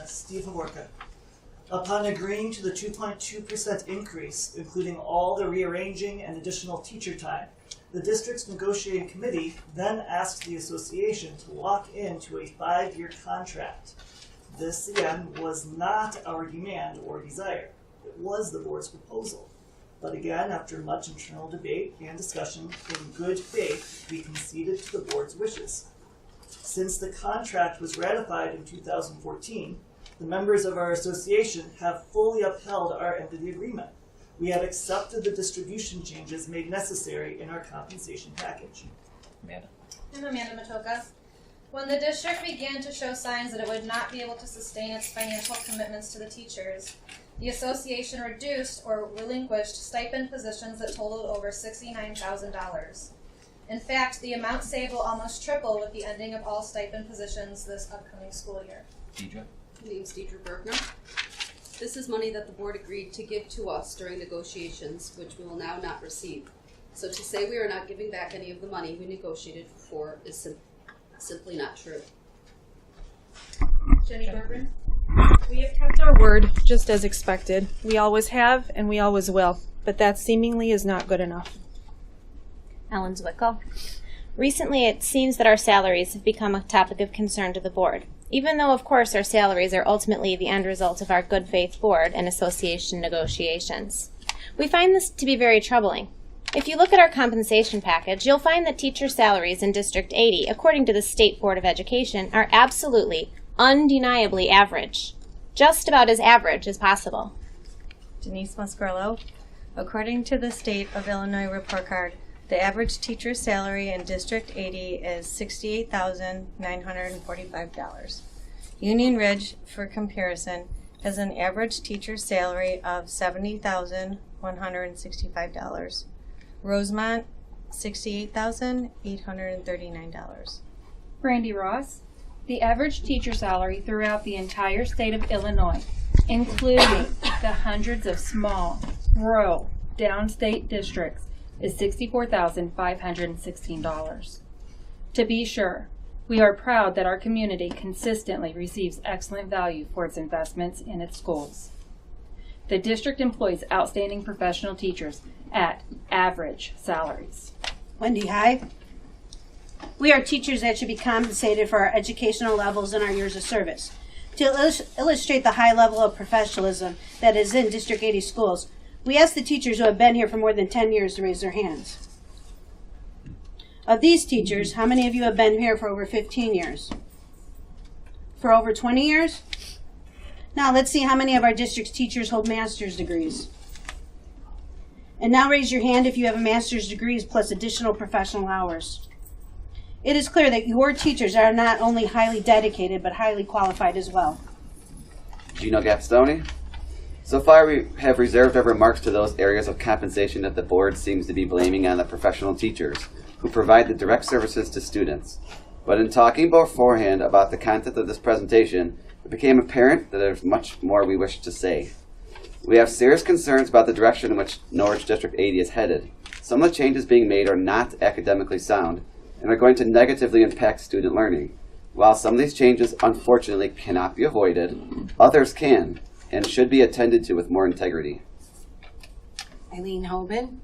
Steve Havorka. Upon agreeing to the 2.2% increase, including all the rearranging and additional teacher time, the district's negotiating committee then asked the association to lock into a 5-year contract. This, again, was not our demand or desire. It was the board's proposal. But again, after much internal debate and discussion, in good faith, we conceded to the board's wishes. Since the contract was ratified in 2014, the members of our association have fully upheld our end of the agreement. We have accepted the distribution changes made necessary in our compensation package. Amanda. I'm Amanda Matoka. When the district began to show signs that it would not be able to sustain its financial commitments to the teachers, the association reduced or relinquished stipend positions that totaled over $69,000. In fact, the amount saved will almost triple with the ending of all stipend positions this upcoming school year. Deidre. My name's Deidre Bergner. This is money that the board agreed to give to us during negotiations, which we will now not receive. So to say we are not giving back any of the money we negotiated for is simply not true. Jenny Bergman. We have kept our word just as expected. We always have and we always will, but that seemingly is not good enough. Ellen Zwickel. Recently, it seems that our salaries have become a topic of concern to the board. Even though, of course, our salaries are ultimately the end result of our good faith board and association negotiations. We find this to be very troubling. If you look at our compensation package, you'll find that teacher salaries in District 80, according to the State Board of Education, are absolutely, undeniably average. Just about as average as possible. Denise Muscarlo. According to the State of Illinois report card, the average teacher salary in District 80 is $68,945. Union Ridge, for comparison, has an average teacher salary of $70,165. Rosemont, $68,839. Brandy Ross. The average teacher salary throughout the entire state of Illinois, including the hundreds of small, rural, downstate districts, is $64,516. To be sure, we are proud that our community consistently receives excellent value for its investments in its schools. The district employs outstanding professional teachers at average salaries. Wendy High. We are teachers that should be compensated for our educational levels and our years of service. To illustrate the high level of professionalism that is in District 80 schools, we ask the teachers who have been here for more than 10 years to raise their hands. Of these teachers, how many of you have been here for over 15 years? For over 20 years? Now let's see how many of our district's teachers hold master's degrees. And now raise your hand if you have a master's degree plus additional professional hours. It is clear that your teachers are not only highly dedicated, but highly qualified as well. Gino Gapstoni. So far, we have reserved our remarks to those areas of compensation that the board seems to be blaming on the professional teachers who provide the direct services to students. But in talking beforehand about the content of this presentation, it became apparent that there's much more we wish to say. We have serious concerns about the direction in which Norwich District 80 is headed. Some of the changes being made are not academically sound and are going to negatively impact student learning. While some of these changes unfortunately cannot be avoided, others can and should be attended to with more integrity. Eileen Hoban,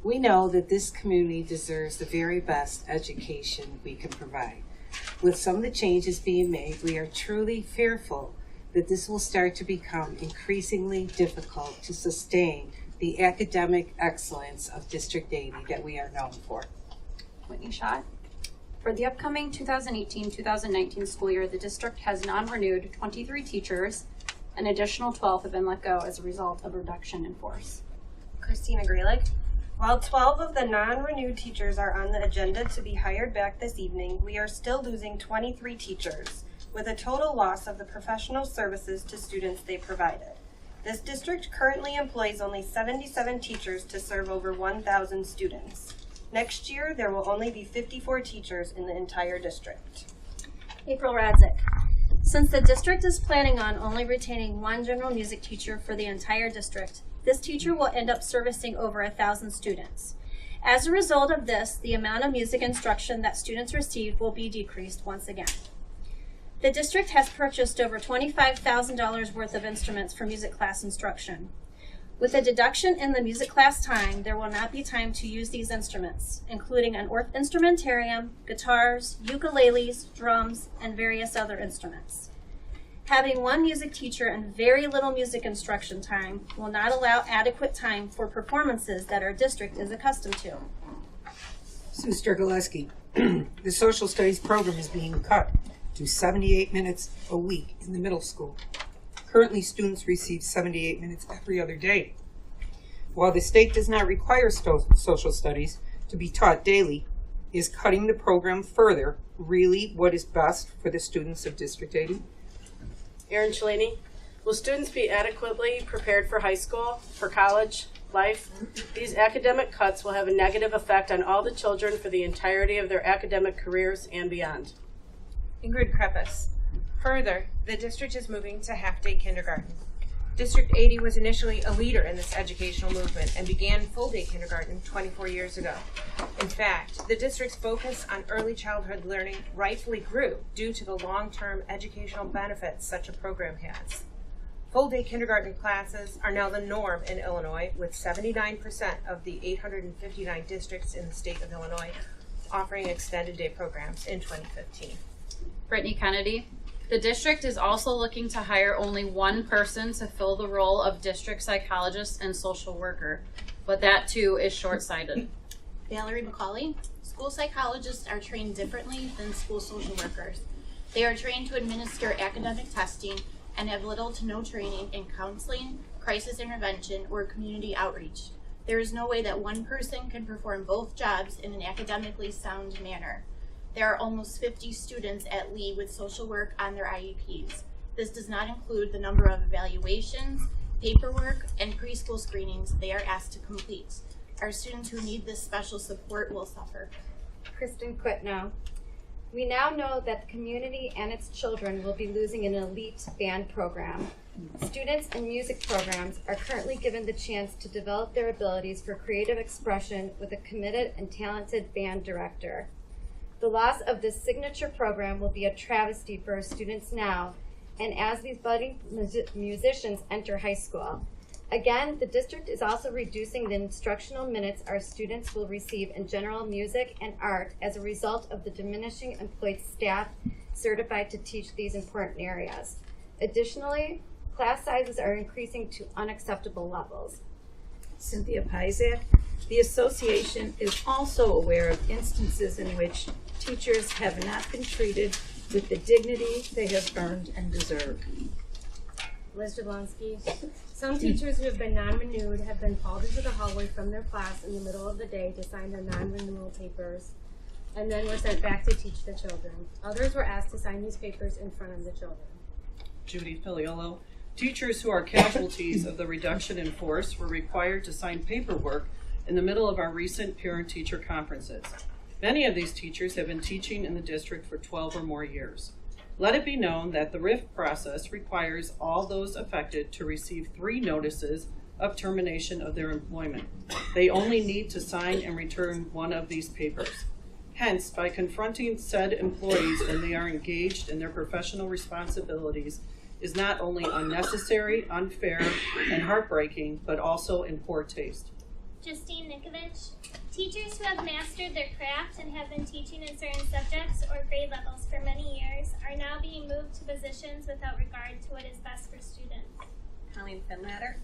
we know that this community deserves the very best education we can provide. With some of the changes being made, we are truly fearful that this will start to become increasingly difficult to sustain the academic excellence of District 80 that we are known for. Whitney Schott. For the upcoming 2018-2019 school year, the district has non-renewed 23 teachers. An additional 12 have been let go as a result of reduction in force. Christina Grelick. While 12 of the non-renewed teachers are on the agenda to be hired back this evening, we are still losing 23 teachers, with a total loss of the professional services to students they provided. This district currently employs only 77 teachers to serve over 1,000 students. Next year, there will only be 54 teachers in the entire district. April Radzik. Since the district is planning on only retaining one general music teacher for the entire district, this teacher will end up servicing over 1,000 students. As a result of this, the amount of music instruction that students receive will be decreased once again. The district has purchased over $25,000 worth of instruments for music class instruction. With a deduction in the music class time, there will not be time to use these instruments, including an instrumentarium, guitars, ukuleles, drums, and various other instruments. Having one music teacher and very little music instruction time will not allow adequate time for performances that our district is accustomed to. Sue Stergaleski, the social studies program is being cut to 78 minutes a week in the middle school. Currently, students receive 78 minutes every other day. While the state does not require social studies to be taught daily, is cutting the program further really what is best for the students of District 80? Erin Chalini, will students be adequately prepared for high school, for college, life? These academic cuts will have a negative effect on all the children for the entirety of their academic careers and beyond. Ingrid Krepis. Further, the district is moving to half-day kindergarten. District 80 was initially a leader in this educational movement and began full-day kindergarten 24 years ago. In fact, the district's focus on early childhood learning rightfully grew due to the long-term educational benefits such a program has. Full-day kindergarten classes are now the norm in Illinois, with 79% of the 859 districts in the state of Illinois offering extended day programs in 2015. Brittany Kennedy. The district is also looking to hire only one person to fill the role of district psychologist and social worker, but that too is short-sighted. Valerie McCauley. School psychologists are trained differently than school social workers. They are trained to administer academic testing and have little to no training in counseling, crisis intervention, or community outreach. There is no way that one person can perform both jobs in an academically sound manner. There are almost 50 students at Lee with social work on their IEPs. This does not include the number of evaluations, paperwork, and preschool screenings they are asked to complete. Our students who need this special support will suffer. Kristen Quitno. We now know that the community and its children will be losing an elite band program. Students in music programs are currently given the chance to develop their abilities for creative expression with a committed and talented band director. The loss of this signature program will be a travesty for our students now and as these budding musicians enter high school. Again, the district is also reducing the instructional minutes our students will receive in general music and art as a result of the diminishing employed staff certified to teach these important areas. Additionally, class sizes are increasing to unacceptable levels. Cynthia Pizak. The association is also aware of instances in which teachers have not been treated with the dignity they have earned and deserve. Liz Jablonski. Some teachers who have been non-renewed have been called into the hallway from their class in the middle of the day to sign their non-renewal papers, and then were sent back to teach the children. Others were asked to sign these papers in front of the children. Judy Filiolo. Teachers who are casualties of the reduction in force were required to sign paperwork in the middle of our recent parent-teacher conferences. Many of these teachers have been teaching in the district for 12 or more years. Let it be known that the RIF process requires all those affected to receive 3 notices of termination of their employment. They only need to sign and return one of these papers. Hence, by confronting said employees when they are engaged in their professional responsibilities is not only unnecessary, unfair, and heartbreaking, but also in poor taste. Justine Nikovich. Teachers who have mastered their craft and have been teaching in certain subjects or grade levels for many years are now being moved to positions without regard to what is best for students. Colleen Finlatter.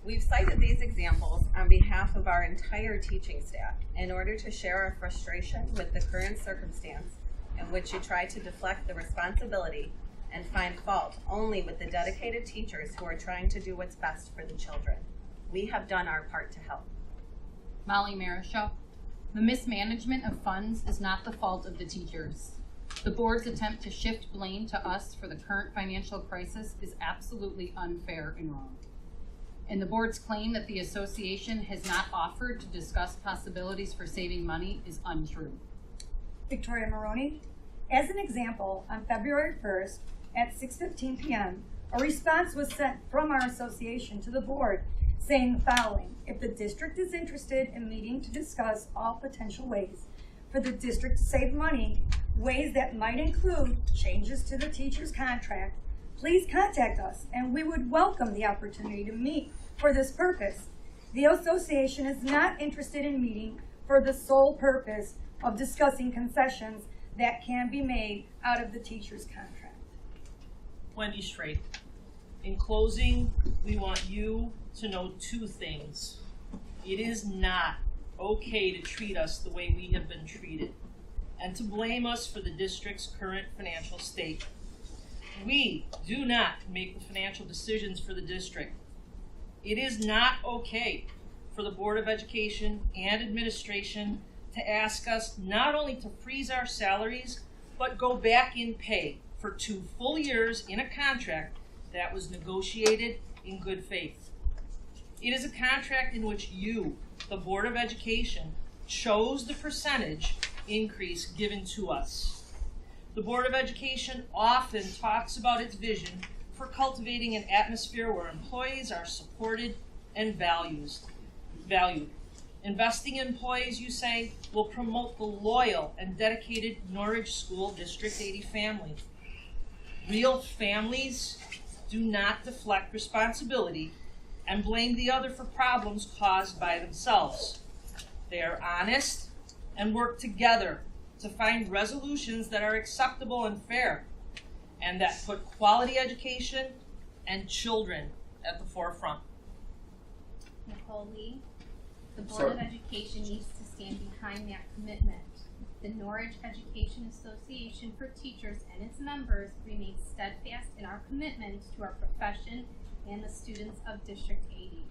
We've cited these examples on behalf of our entire teaching staff in order to share our frustration with the current circumstance in which you try to deflect the responsibility and find fault only with the dedicated teachers who are trying to do what's best for the children. We have done our part to help. Molly Marichaux. The mismanagement of funds is not the fault of the teachers. The board's attempt to shift blame to us for the current financial crisis is absolutely unfair and wrong. And the board's claim that the association has not offered to discuss possibilities for saving money is untrue. Victoria Maroney. As an example, on February 1st at 6:15 p.m., a response was sent from our association to the board saying the following: if the district is interested in meeting to discuss all potential ways for the district to save money, ways that might include changes to the teacher's contract, please contact us and we would welcome the opportunity to meet for this purpose. The association is not interested in meeting for the sole purpose of discussing concessions that can be made out of the teacher's contract. Wendy Strait. In closing, we want you to know two things. It is not okay to treat us the way we have been treated and to blame us for the district's current financial state. We do not make the financial decisions for the district. It is not okay for the Board of Education and administration to ask us not only to freeze our salaries, but go back in pay for 2 full years in a contract that was negotiated in good faith. It is a contract in which you, the Board of Education, chose the percentage increase given to us. The Board of Education often talks about its vision for cultivating an atmosphere where employees are supported and valued. Investing in employees, you say, will promote the loyal and dedicated Norwich School District 80 family. Real families do not deflect responsibility and blame the other for problems caused by themselves. They are honest and work together to find resolutions that are acceptable and fair, and that put quality education and children at the forefront. Nicole Lee. The Board of Education needs to stand behind that commitment. The Norwich Education Association for Teachers and its members remain steadfast in our commitment to our profession and the students of District 80.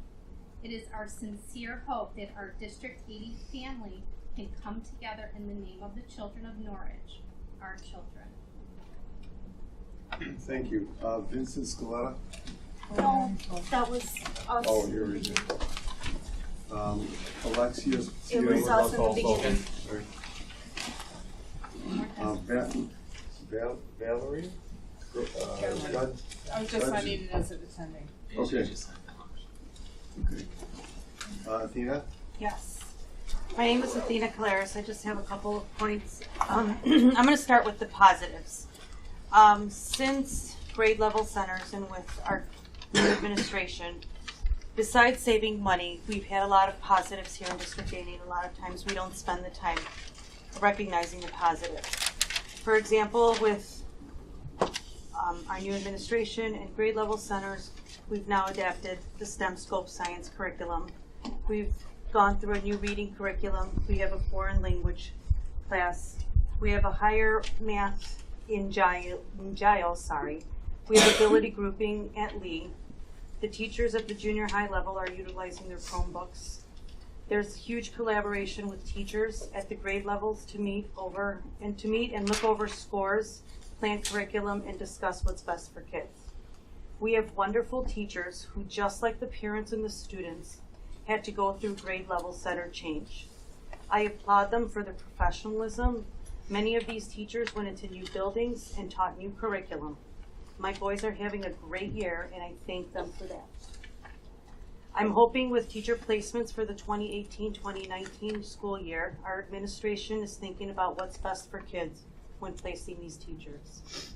It is our sincere hope that our District 80 family can come together in the name of the children of Norwich, our children. Thank you. Vincent Scaletta? No, that was us. Oh, you're right there. Alexia? It was us in the beginning. Valerie? I was just not needed as an attending. Okay. Okay. Athena? Yes. My name is Athena Claris. I just have a couple of points. I'm going to start with the positives. Since grade level centers and with our new administration, besides saving money, we've had a lot of positives here in District 80, and a lot of times we don't spend the time recognizing the positives. For example, with our new administration and grade level centers, we've now adapted the STEM scope science curriculum. We've gone through a new reading curriculum. We have a foreign language class. We have a higher math in Giles. We have ability grouping at Lee. The teachers at the junior high level are utilizing their Chromebooks. There's huge collaboration with teachers at the grade levels to meet and look over scores, plan curriculum, and discuss what's best for kids. We have wonderful teachers who, just like the parents and the students, had to go through grade level center change. I applaud them for their professionalism. Many of these teachers went into new buildings and taught new curriculum. My boys are having a great year, and I thank them for that. I'm hoping with teacher placements for the 2018-2019 school year, our administration is thinking about what's best for kids when placing these teachers.